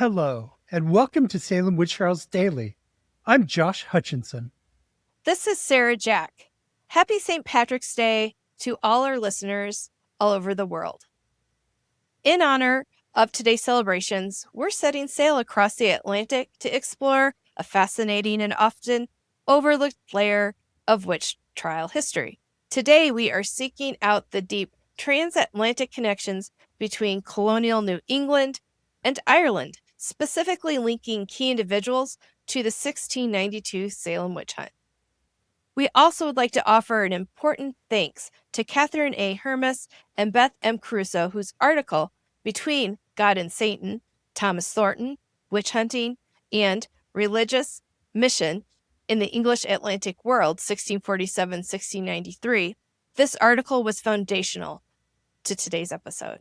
Hello, and welcome to Salem Witch-Hunt Daily. I'm Josh Hutchinson. This is Sarah Jack. Happy St. Patrick's Day to all our listeners all over the world. In honor of today's celebrations, we're setting sail across the Atlantic to explore a fascinating and often overlooked layer of witch trial history. Today, we are seeking out the deep transatlantic connections between colonial New England and Ireland, specifically linking key individuals to the 1692 Salem Witch-Hunt. We also would like to offer an important thanks to Katherine A. Hermes and Beth M. Caruso, whose article, Between God and Satan, Thomas Thornton, Witch Hunting, and Religious Mission in the English Atlantic World, 1647-1693, this article was foundational to today's episode.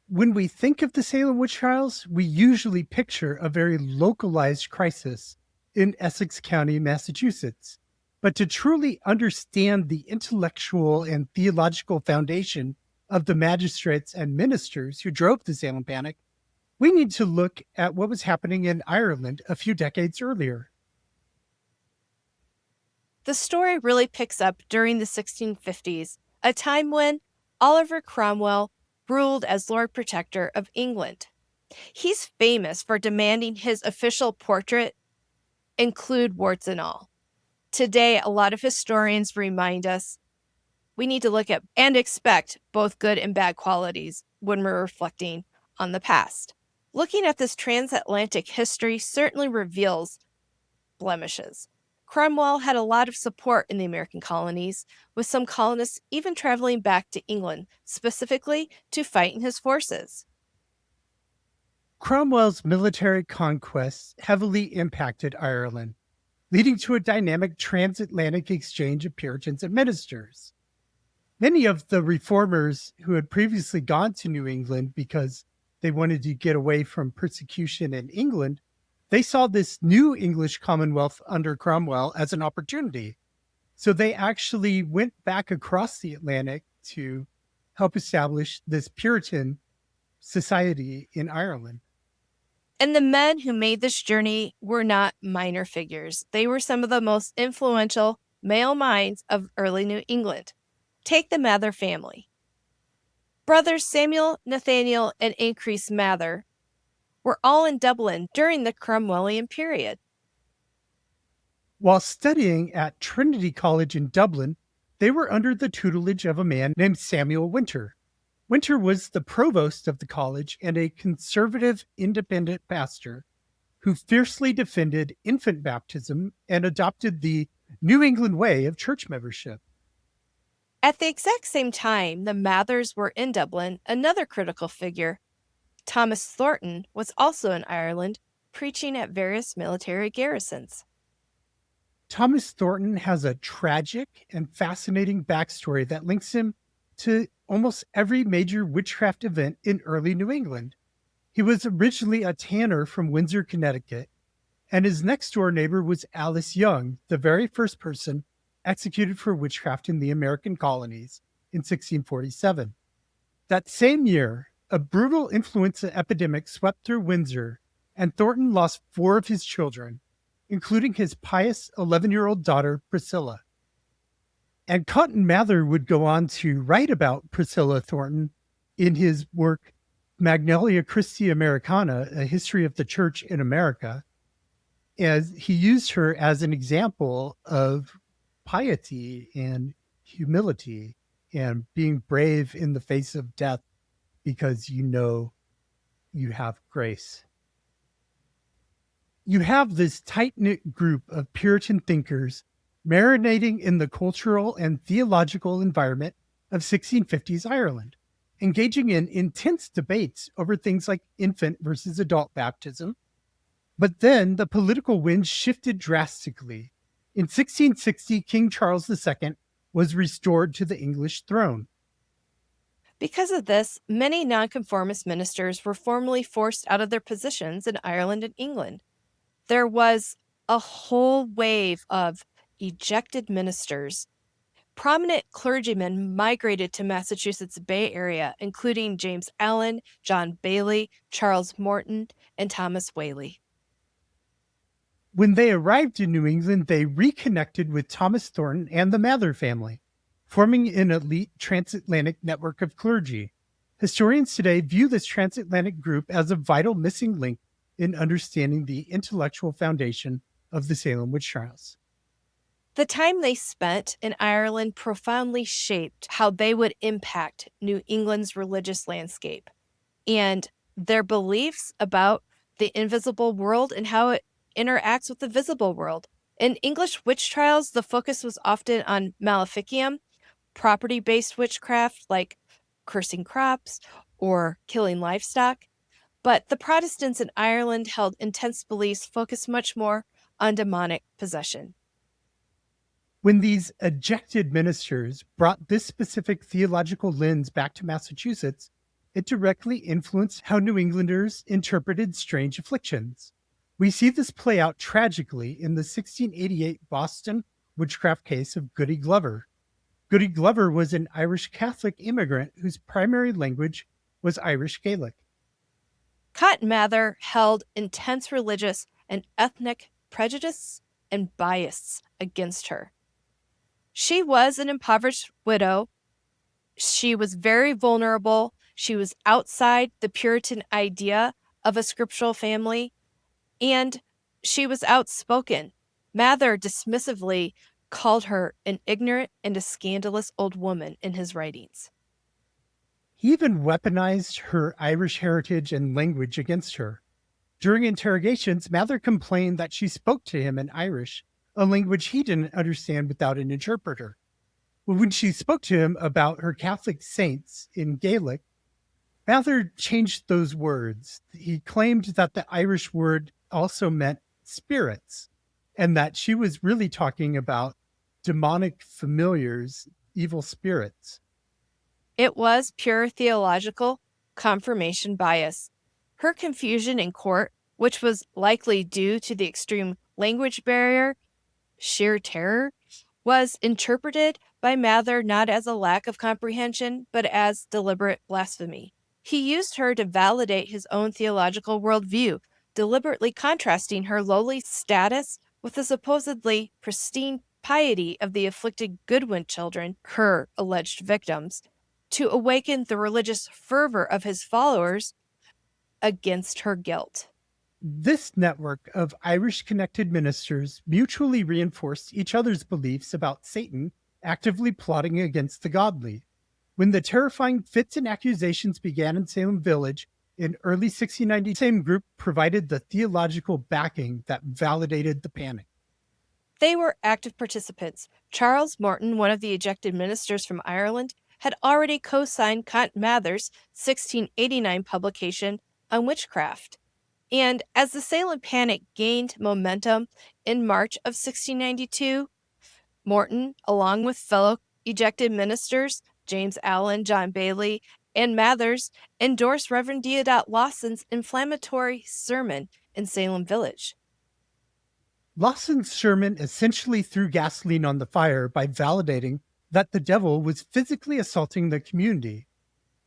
When we think of the Salem witch trials, we usually picture a very localized crisis in Essex County, Massachusetts. But to truly understand the intellectual and theological foundation of the magistrates and ministers who drove the Salem Panic, we need to look at what was happening in Ireland a few decades earlier. The story really picks up during the 1650s, a time when Oliver Cromwell ruled as Lord Protector of England. He's famous for demanding his official portrait include warts and all. Today, a lot of historians remind us we need to look at and expect both good and bad qualities when we're reflecting on the past. Looking at this transatlantic history certainly reveals blemishes. Cromwell had a lot of support in the American colonies, with some colonists even traveling back to England, specifically to fight in his forces. Cromwell's military conquests heavily impacted Ireland, leading to a dynamic transatlantic exchange of Puritans and ministers. Many of the reformers who had previously gone to New England because they wanted to get away from persecution in England, they saw this new English Commonwealth under Cromwell as an opportunity. So they actually went back across the Atlantic to help establish this Puritan society in Ireland. And the men who made this journey were not minor figures. They were some of the most influential male minds of early New England. Take the Mather family. Brothers Samuel, Nathaniel, and Increase Mather were all in Dublin during the Cromwellian period. While studying at Trinity College in Dublin, they were under the tutelage of a man named Samuel Winter. Winter was the provost of the college and a conservative, independent pastor who fiercely defended infant baptism and adopted the New England way of church membership. At the exact same time the Mathers were in Dublin, another critical figure, Thomas Thornton, was also in Ireland, preaching at various military garrisons. Thomas Thornton has a tragic and fascinating backstory that links him to almost every major witchcraft event in early New England. He was originally a tanner from Windsor, Connecticut, and his next-door neighbor was Alice Young, the very first person executed for witchcraft in the American colonies in 1647. That same year, a brutal influenza epidemic swept through Windsor, and Thornton lost 4 of his children, including his pious 11-year-old daughter, Priscilla. And Cotton Mather would go on to write about Priscilla Thornton in his work Magnalia Christi Americana, A History of the Church in America, as he used her as an example of piety and humility and being brave in the face of death because you know you have grace. You have this tight-knit group of Puritan thinkers marinating in the cultural and theological environment of 1650s Ireland, engaging in intense debates over things like infant versus adult baptism. But then the political wind shifted drastically. In 1660, King Charles II was restored to the English throne. Because of this, many nonconformist ministers were formally forced out of their positions in Ireland and England. There was a whole wave of ejected ministers Prominent clergymen migrated to Massachusetts Bay Area, including James Allen, John Bailey, Charles Morton, and Thomas Whaley. When they arrived in New England, they reconnected with Thomas Thornton and the Mather family, forming an elite transatlantic network of clergy. Historians today view this transatlantic group as a vital missing link in understanding the intellectual foundation of the Salem witch trials. The time they spent in Ireland profoundly shaped how they would impact New England's religious landscape and their beliefs about the invisible world and how it interacts with the visible world. In English witch trials, the focus was often on maleficium, property-based witchcraft like cursing crops or killing livestock. But the Protestants in Ireland held intense beliefs focused much more on demonic possession. When these ejected ministers brought this specific theological lens back to Massachusetts, it directly influenced how New Englanders interpreted strange afflictions. We see this play out tragically in the 1688 Boston witchcraft case of Goody Glover. Goody Glover was an Irish Catholic immigrant whose primary language was Irish Gaelic. Cotton Mather held intense religious and ethnic prejudice and bias against her. She was an impoverished widow. She was very vulnerable. She was outside the Puritan idea of a scriptural family, and she was outspoken. Mather dismissively called her an ignorant and a scandalous old woman in his writings. He even weaponized her Irish heritage and language against her. During interrogations, Mather complained that she spoke to him in Irish, a language he didn't understand without an interpreter. When she spoke to him about her Catholic saints in Gaelic, Mather changed those words. He claimed that the Irish word also meant spirits, and that she was really talking about demonic familiars, evil spirits. It was pure theological confirmation bias. Her confusion in court, which was likely due to the extreme language barrier, sheer terror, was interpreted by Mather not as a lack of comprehension, but as deliberate blasphemy. He used her to validate his own theological worldview, deliberately contrasting her lowly status with the supposedly pristine piety of the afflicted Goodwin children, her alleged victims, to awaken the religious fervor of his followers against her guilt. This network of Irish-connected ministers mutually reinforced each other's beliefs about Satan actively plotting against the godly. When the terrifying fits and accusations began in Salem Village in early 1690, the same group provided the theological backing that validated the panic. They were active participants. Charles Morton, one of the ejected ministers from Ireland, had already co-signed Cotton Mather's 1689 publication on witchcraft. And as the Salem Panic gained momentum in March of 1692, Morton, along with fellow ejected ministers James Allen, John Bailey, and Mathers, endorsed Reverend Deodat Lawson's inflammatory sermon in Salem Village. Lawson's sermon essentially threw gasoline on the fire by validating that the devil was physically assaulting the community.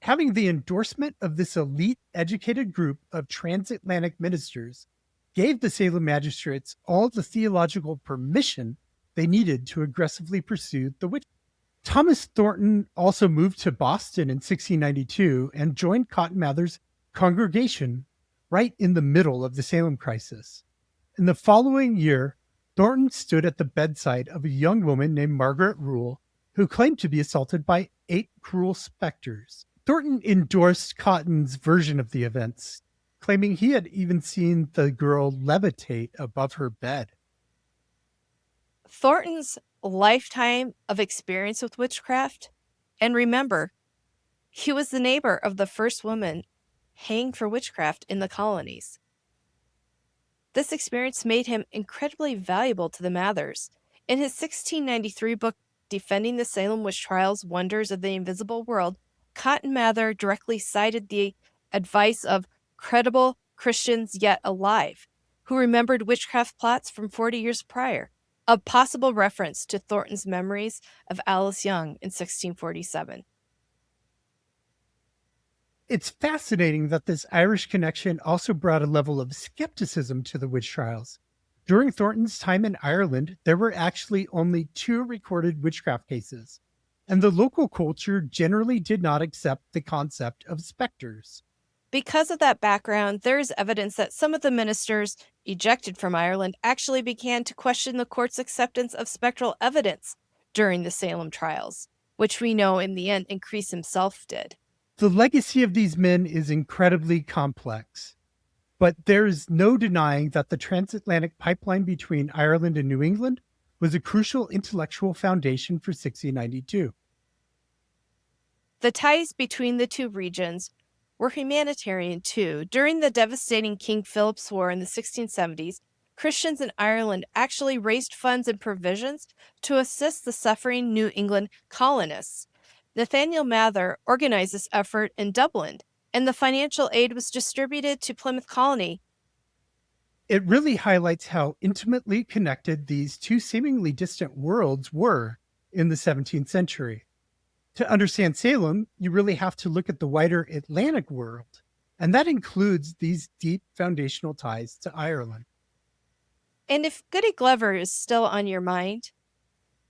Having the endorsement of this elite, educated group of transatlantic ministers gave the Salem magistrates all the theological permission they needed to aggressively pursue the witch. Thomas Thornton also moved to Boston in 1692 and joined Cotton Mather's congregation right in the middle of the Salem crisis. In the following year, Thornton stood at the bedside of a young woman named Margaret Rule, who claimed to be assaulted by 8 cruel specters. Thornton endorsed Cotton's version of the events, claiming he had even seen the girl levitate above her bed. Thornton's lifetime of experience with witchcraft, and remember, he was the neighbor of the first woman hanged for witchcraft in the colonies. This experience made him incredibly valuable to the Mathers. In his 1693 book, Defending the Salem Witch Trials, Wonders of the Invisible World, Cotton Mather directly cited the advice of credible Christians yet alive, who remembered witchcraft plots from 40 years prior. a possible reference to Thornton's memories of Alice Young in 1647. It's fascinating that this Irish connection also brought a level of skepticism to the witch trials. During Thornton's time in Ireland, there were actually only 2 recorded witchcraft cases, and the local culture generally did not accept the concept of specters. Because of that background, there is evidence that some of the ministers ejected from Ireland actually began to question the court's acceptance of spectral evidence during the Salem trials, which we know in the end Increase himself did. The legacy of these men is incredibly complex, but there is no denying that the transatlantic pipeline between Ireland and New England was a crucial intellectual foundation for 1692. The ties between the two regions were humanitarian too. During the devastating King Philip's War in the 1670s, Christians in Ireland actually raised funds and provisions to assist the suffering New England colonists. Nathaniel Mather organized this effort in Dublin, and the financial aid was distributed to Plymouth Colony. It really highlights how intimately connected these two seemingly distant worlds were in the 17th century. To understand Salem, you really have to look at the wider Atlantic world, and that includes these deep foundational ties to Ireland. And if Goody Glover is still on your mind,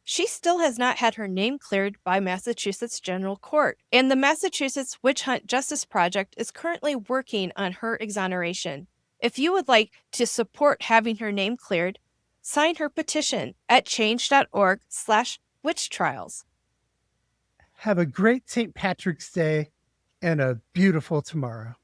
she still has not had her name cleared by Massachusetts General Court, and the Massachusetts Witch-Hunt Justice Project is currently working on her exoneration. If you would like to support having her name cleared, sign her petition at change.org/witchtrials. Have a great St. Patrick's Day and a beautiful tomorrow.